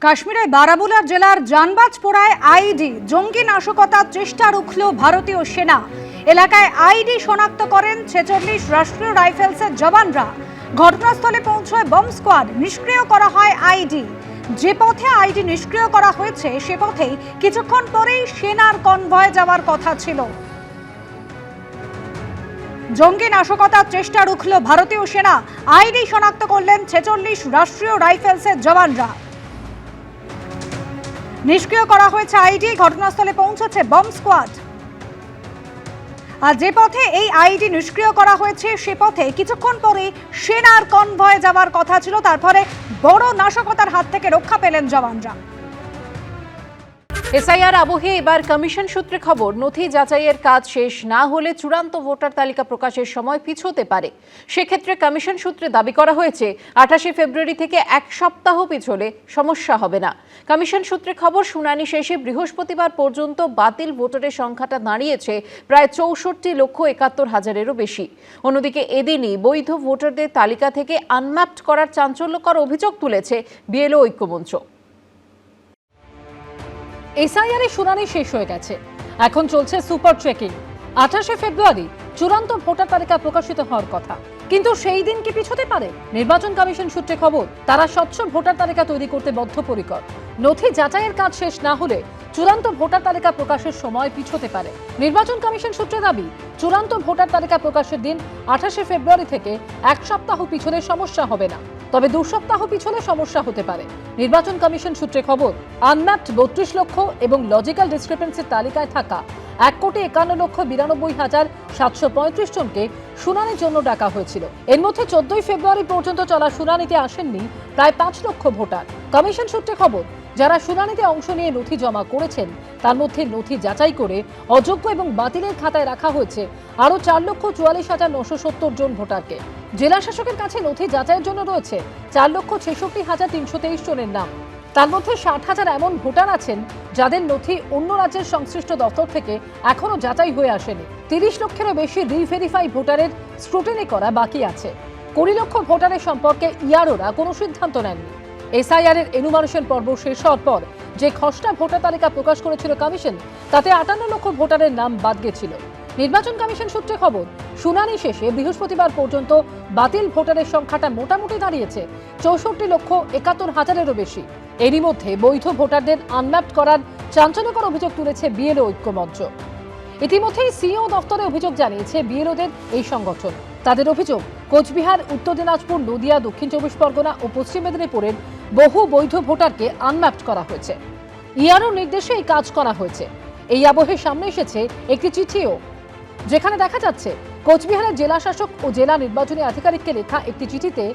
কাশ্মীরের বারামুলা জেলার জানবাজপোড়ায় আইডি জঙ্গি নাশকতার চেষ্টা রুখল ভারতীয় সেনা। এলাকায় আইডি শনাক্ত করেন 46 রাষ্ট্রীয় রাইফেলসের জওয়ানরা। ঘটনাস্থলে পৌঁছয় বম স্কোয়াড, নিষ্ক্রিয় করা হয় আইডি। যে পথে আইডি নিষ্ক্রিয় করা হয়েছে সে পথেই কিছুক্ষণ পরেই সেনার কনভয় যাওয়ার কথা ছিল। জঙ্গি নাশকতার চেষ্টা রুখল ভারতীয় সেনা। আইডি শনাক্ত করলেন 46 রাষ্ট্রীয় রাইফেলসের জওয়ানরা। নিষ্ক্রিয় করা হয়েছে আইডি। ঘটনাস্থলে পৌঁছেছে বম স্কোয়াড। আর যে পথে এই আইডি নিষ্ক্রিয় করা হয়েছে সে পথে কিছুক্ষণ পরে সেনার কনভয় যাওয়ার কথা ছিল। তারপরে বড় নাশকতার হাত থেকে রক্ষা পেলেন জওয়ানরা। এসআইআর আবহে এবার কমিশন সূত্রে খবর, নথি যাচাইয়ের কাজ শেষ না হলে চূড়ান্ত ভোটার তালিকা প্রকাশের সময় পিছোতে পারে। সেক্ষেত্রে কমিশন সূত্রে দাবি করা হয়েছে 28 ফেব্রুয়ারি থেকে এক সপ্তাহ পিছলে সমস্যা হবে না। কমিশন সূত্রে খবর, শুনানি শেষে বৃহস্পতিবার পর্যন্ত বাতিল ভোটারের সংখ্যাটা দাঁড়িয়েছে প্রায় 64,71,000-এরও বেশি। অন্যদিকে এদিনই বৈধ ভোটারদের তালিকা থেকে আনম্যাপড করার চাঞ্চল্যকর অভিযোগ তুলেছে বিএলও ঐক্যমঞ্চ। এসআইআর এর শুনানি শেষ হয়ে গেছে, এখন চলছে সুপার চেকিং। 28 ফেব্রুয়ারি চূড়ান্ত ভোটার তালিকা প্রকাশিত হওয়ার কথা, কিন্তু সেই দিন কি পিছোতে পারে? নির্বাচন কমিশন সূত্রে খবর, তারা স্বচ্ছ ভোটার তালিকা তৈরি করতে বদ্ধপরিকর। নথি যাচাইয়ের কাজ শেষ না হলে চূড়ান্ত ভোটার তালিকা প্রকাশের সময় পিছোতে পারে। নির্বাচন কমিশন সূত্রে দাবি, চূড়ান্ত ভোটার তালিকা প্রকাশের দিন 28 ফেব্রুয়ারি থেকে এক সপ্তাহ পিছলে সমস্যা হবে না, তবে 2 সপ্তাহ পিছলে সমস্যা হতে পারে। নির্বাচন কমিশন সূত্রে খবর, আনম্যাপড 32 লক্ষ এবং লজিক্যাল ডিসক্রিপেন্সির তালিকায় থাকা 1,51,92,735 জনকে শুনানির জন্য ডাকা হয়েছিল। এর মধ্যে 14 ফেব্রুয়ারি পর্যন্ত চলা শুনানিতে আসেননি প্রায় 5 লক্ষ ভোটার। কমিশন সূত্রে খবর, যারা শুনানিতে অংশ নিয়ে নথি জমা করেছেন তার মধ্যে নথি যাচাই করে অযোগ্য এবং বাতিলের খাতায় রাখা হয়েছে আরও 4,44,970 জন ভোটারকে। জেলা শাসকের কাছে নথি যাচাইয়ের জন্য রয়েছে 4,66,323 জনের নাম। তার মধ্যে 60,000 এমন ভোটার আছেন যাদের নথি অন্য রাজ্যের সংশ্লিষ্ট দপ্তর থেকে এখনো যাচাই হয়ে আসেনি। 30 লক্ষেরও বেশি রিভেরিফাই ভোটারের স্ক্রুটিনি করা বাকি আছে। 20 লক্ষ ভোটারের সম্পর্কে ইআরওরা কোনো সিদ্ধান্ত নেননি। এসআইআর এর এনুমারেশন পর্ব শেষ হওয়ার পর যে খসড়া ভোটার তালিকা প্রকাশ করেছিল কমিশন, তাতে 58 লক্ষ ভোটারের নাম বাদ গেছিল। নির্বাচন কমিশন সূত্রে খবর, শুনানি শেষে বৃহস্পতিবার পর্যন্ত বাতিল ভোটারের সংখ্যাটা মোটামুটি দাঁড়িয়েছে 64,71,000-এরও বেশি। এরই মধ্যে বৈধ ভোটারদের আনম্যাপড করার চাঞ্চল্যকর অভিযোগ তুলেছে বিএলও ঐক্যমঞ্চ। ইতিমধ্যেই সিও দফতরে অভিযোগ জানিয়েছে বিএলওদের এই সংগঠন। তাদের অভিযোগ, কোচবিহার, উত্তর দিনাজপুর, নদিয়া, দক্ষিণ 24 পরগনা ও পশ্চিম মেদিনীপুরের বহু বৈধ ভোটারকে আনম্যাপড করা হয়েছে। ইআরওর নির্দেশে এই কাজ করা হয়েছে। এই আবহে সামনে এসেছে একটি চিঠিও, যেখানে দেখা যাচ্ছে কোচবিহারের জেলা শাসক ও জেলা নির্বাচনী আধিকারিককে লেখা একটি চিঠিতে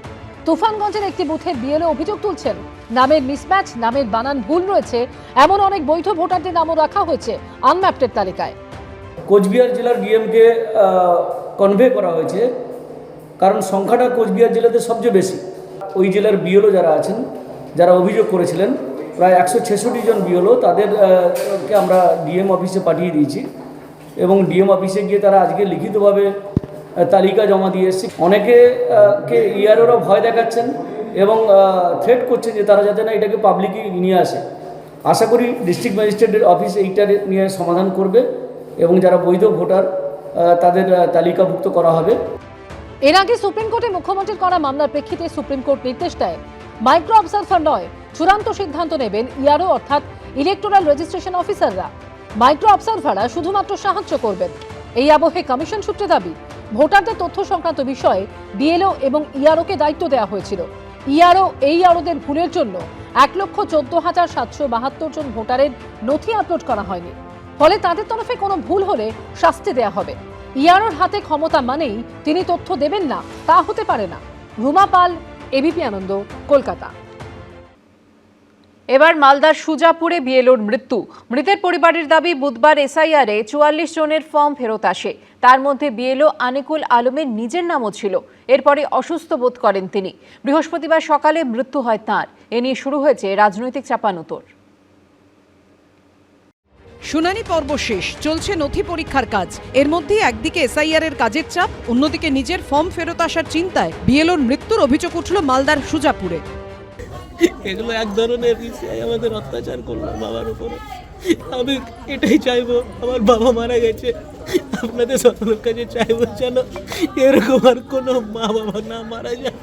তুফানগঞ্জের একটি বুথের বিএলও অভিযোগ তুলছেন, নামের মিসম্যাচ, নামের বানান ভুল রয়েছে, এমন অনেক বৈধ ভোটারদের নামও রাখা হয়েছে আনম্যাপডের তালিকায়। কোচবিহার জেলার ডিএমকে কনভে করা হয়েছে, কারণ সংখ্যাটা কোচবিহার জেলাতে সবচেয়ে বেশি। ওই জেলার বিএলও যারা আছেন, যারা অভিযোগ করেছিলেন, প্রায় 166 জন বিএলও, তাদেরকে আমরা ডিএম অফিসে পাঠিয়ে দিয়েছি এবং ডিএম অফিসে গিয়ে তারা আজকে লিখিতভাবে তালিকা জমা দিয়ে এসেছে। অনেকে ইআরওরা ভয় দেখাচ্ছেন এবং থ্রেট করছে যে তারা যাতে না এটাকে পাবলিকে নিয়ে আসে। আশা করি ডিস্ট্রিক্ট ম্যাজিস্ট্রেটের অফিস এইটা নিয়ে সমাধান করবে এবং যারা বৈধ ভোটার তাদের তালিকাভুক্ত করা হবে। এর আগে সুপ্রিম কোর্টে মুখ্যমন্ত্রীর করা মামলার প্রেক্ষিতে সুপ্রিম কোর্ট নির্দেশ দেয়, মাইক্রো অবজারভার নয়, চূড়ান্ত সিদ্ধান্ত নেবেন ইআরও অর্থাৎ ইলেকটোরাল রেজিস্ট্রেশন অফিসাররা। মাইক্রো অবজারভাররা শুধুমাত্র সাহায্য করবেন। এই আবহে কমিশন সূত্রে দাবি, ভোটারদের তথ্য সংক্রান্ত বিষয়ে বিএলও এবং ইআরওকে দায়িত্ব দেওয়া হয়েছিল। ইআরও এই আরোদের ভুলের জন্য 1,14,772 জন ভোটারের নথি আপলোড করা হয়নি। ফলে তাদের তরফে কোনো ভুল হলে শাস্তি দেয়া হবে। ইআরওর হাতে ক্ষমতা মানেই তিনি তথ্য দেবেন না, তা হতে পারে না। রুমা পাল, এবিপি আনন্দ, কলকাতা। এবার মালদার সুজাপুরে বিএলওর মৃত্যু। মৃতের পরিবারের দাবি, বুধবার এসআইআরে 44 জনের ফর্ম ফেরত আসে। তার মধ্যে বিএলও আনিকুল আলমের নিজের নামও ছিল। এরপরে অসুস্থ বোধ করেন তিনি। বৃহস্পতিবার সকালে মৃত্যু হয় তাঁর। এ নিয়ে শুরু হয়েছে রাজনৈতিক চাপানুতোর। শুনানি পর্ব শেষ, চলছে নথি পরীক্ষার কাজ। এর মধ্যে একদিকে এসআইআর এর কাজের চাপ, অন্যদিকে নিজের ফর্ম ফেরত আসার চিন্তায় বিএলওর মৃত্যুর অভিযোগ উঠল মালদার সুজাপুরে। এগুলো এক ধরনের বিষয় আমাদের অত্যাচার করলো বাবার উপরে। আমি এটাই চাইবো, আমার বাবা মারা গেছে, আপনাদের সকলের কাছে চাইবো যেন এরকম আর কোনো মা বাবা না মারা যায়।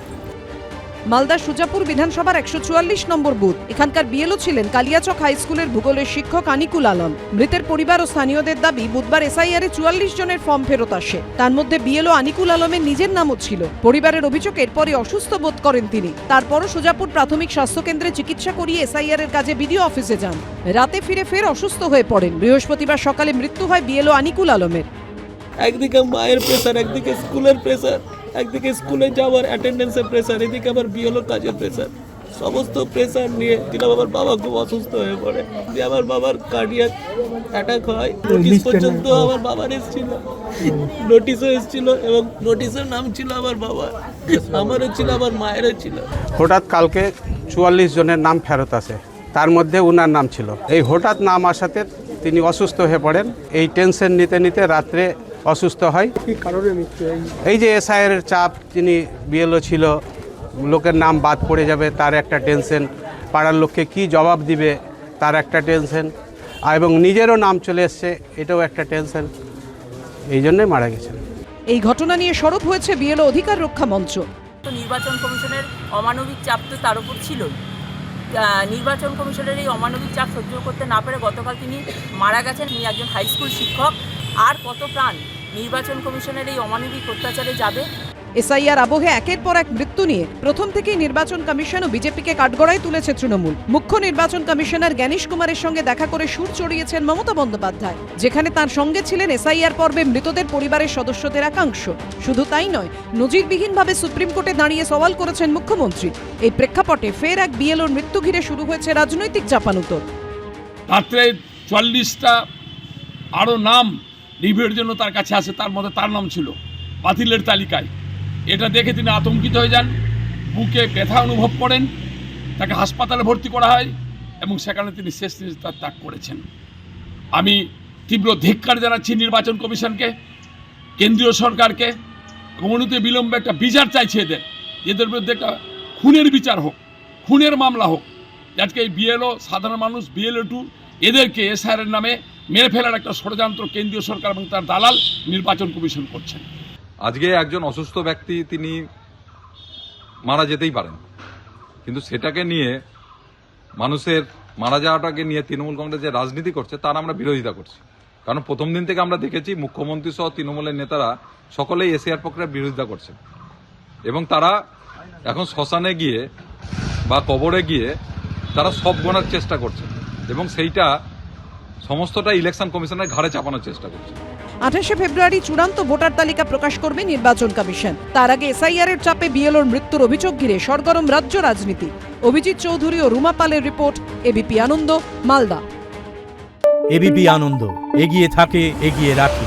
মালদা সুজাপুর বিধানসভার 144 নম্বর বুথ। এখানকার বিএলও ছিলেন কালিয়াচক হাই স্কুলের ভূগোলের শিক্ষক আনিকুল আলম। মৃতের পরিবার ও স্থানীয়দের দাবি বুধবার এসআইআর 44 জনের ফর্ম ফেরত আসে। তার মধ্যে বিএলও আনিকুল আলমের নিজের নামও ছিল। পরিবারের অভিযোগ এরপরই অসুস্থ বোধ করেন তিনি। তারপরও সুজাপুর প্রাথমিক স্বাস্থ্যকেন্দ্রে চিকিৎসা করিয়ে এসআইআর এর কাজে বিডিও অফিসে যান। রাতে ফিরে ফের অসুস্থ হয়ে পড়েন। বৃহস্পতিবার সকালে মৃত্যু হয় বিএলও আনিকুল আলমের। একদিকে মায়ের প্রেসার, একদিকে স্কুলের প্রেসার, একদিকে স্কুলে যাওয়ার অ্যাটেন্ডেন্সের প্রেসার, এদিকে আবার বিএলওর কাজের প্রেসার, সমস্ত প্রেসার নিয়ে তিনি আমার বাবা খুব অসুস্থ হয়ে পড়ে। দিয়ে আমার বাবার কার্ডিয়াক অ্যাটাক হয়। নোটিশ পর্যন্ত আমার বাবার এসেছিল, নোটিশও এসেছিল এবং নোটিশের নাম ছিল আমার বাবা, আমারও ছিল, আমার মায়েরও ছিল। হঠাৎ কালকে 44 জনের নাম ফেরত আসে, তার মধ্যে উনার নাম ছিল। এই হঠাৎ নাম আসাতে তিনি অসুস্থ হয়ে পড়েন। এই টেনশন নিতে নিতে রাত্রে অসুস্থ হয়। এই যে এসআইআর চাপ, তিনি বিএলও ছিল, লোকের নাম বাদ পড়ে যাবে তার একটা টেনশন, পাড়ার লোককে কি জবাব দিবে তার একটা টেনশন, এবং নিজেরও নাম চলে এসছে এটাও একটা টেনশন, এই জন্যই মারা গেছেন। এই ঘটনা নিয়ে সরব হয়েছে বিএলও অধিকার রক্ষা মঞ্চ। তো নির্বাচন কমিশনের অমানবিক চাপ তো তার উপর ছিলই। নির্বাচন কমিশনের এই অমানবিক চাপ সহ্য করতে না পেরে গতকাল তিনি মারা গেছেন। তিনি একজন হাই স্কুল শিক্ষক। আর কত প্রাণ নির্বাচন কমিশনের এই অমানবিক অত্যাচারে যাবে? এসআইআর আবহে একের পর এক মৃত্যু নিয়ে প্রথম থেকেই নির্বাচন কমিশন ও বিজেপিকে কাঠগড়ায় তুলেছে তৃণমূল। মুখ্য নির্বাচন কমিশনার জ্ঞানেশ কুমারের সঙ্গে দেখা করে সুর চড়িয়েছেন মমতা বন্দ্যোপাধ্যায়, যেখানে তার সঙ্গে ছিলেন এসআইআর পর্বে মৃতদের পরিবারের সদস্যদের একাংশ। শুধু তাই নয়, নজিরবিহীনভাবে সুপ্রিম কোর্টে দাঁড়িয়ে সওয়াল করেছেন মুখ্যমন্ত্রী। এই প্রেক্ষাপটে ফের এক বিএলওর মৃত্যু ঘিরে শুরু হয়েছে রাজনৈতিক চাপানুতর। রাত্রে 44টা আরও নাম রিভিউর জন্য তার কাছে আসে, তার মধ্যে তার নাম ছিল বাতিলের তালিকায়। এটা দেখে তিনি আতঙ্কিত হয়ে যান, বুকে ব্যথা অনুভব করেন, তাকে হাসপাতালে ভর্তি করা হয় এবং সেখানে তিনি শেষ নিঃশ্বাস ত্যাগ করেছেন। আমি তীব্র ধিক্কার জানাচ্ছি নির্বাচন কমিশনকে, কেন্দ্রীয় সরকারকে, এবং অনতি বিলম্বে একটা বিচার চাইছে এদের বিরুদ্ধে একটা খুনের বিচার হোক, খুনের মামলা হোক। আজকে এই বিএলও, সাধারণ মানুষ, বিএলও2 এদেরকে এসআইআর নামে মেরে ফেলার একটা ষড়যন্ত্র কেন্দ্রীয় সরকার এবং তার দালাল নির্বাচন কমিশন করছেন। আজকে একজন অসুস্থ ব্যক্তি তিনি মারা যেতেই পারেন, কিন্তু সেটাকে নিয়ে মানুষের মারা যাওয়াটাকে নিয়ে তৃণমূল কংগ্রেস যে রাজনীতি করছে তার আমরা বিরোধিতা করছি। কারণ প্রথম দিন থেকে আমরা দেখেছি মুখ্যমন্ত্রী সহ তৃণমূলের নেতারা সকলেই এসআইআর প্রক্রিয়ার বিরোধিতা করছে এবং তারা এখন শ্মশানে গিয়ে বা কবরে গিয়ে তারা সব গোনার চেষ্টা করছে এবং সেইটা সমস্তটা ইলেকশন কমিশনের ঘাড়ে চাপানোর চেষ্টা করছে। 28 ফেব্রুয়ারি চূড়ান্ত ভোটার তালিকা প্রকাশ করবে নির্বাচন কমিশন। তার আগে এসআইআর এর চাপে বিএলওর মৃত্যুর অভিযোগ ঘিরে সরগরম রাজ্য রাজনীতি। অভিজিৎ চৌধুরী ও রুমা পালের রিপোর্ট, এবিপি আনন্দ, মালদা। এবিপি আনন্দ, এগিয়ে থাকে, এগিয়ে রাখে।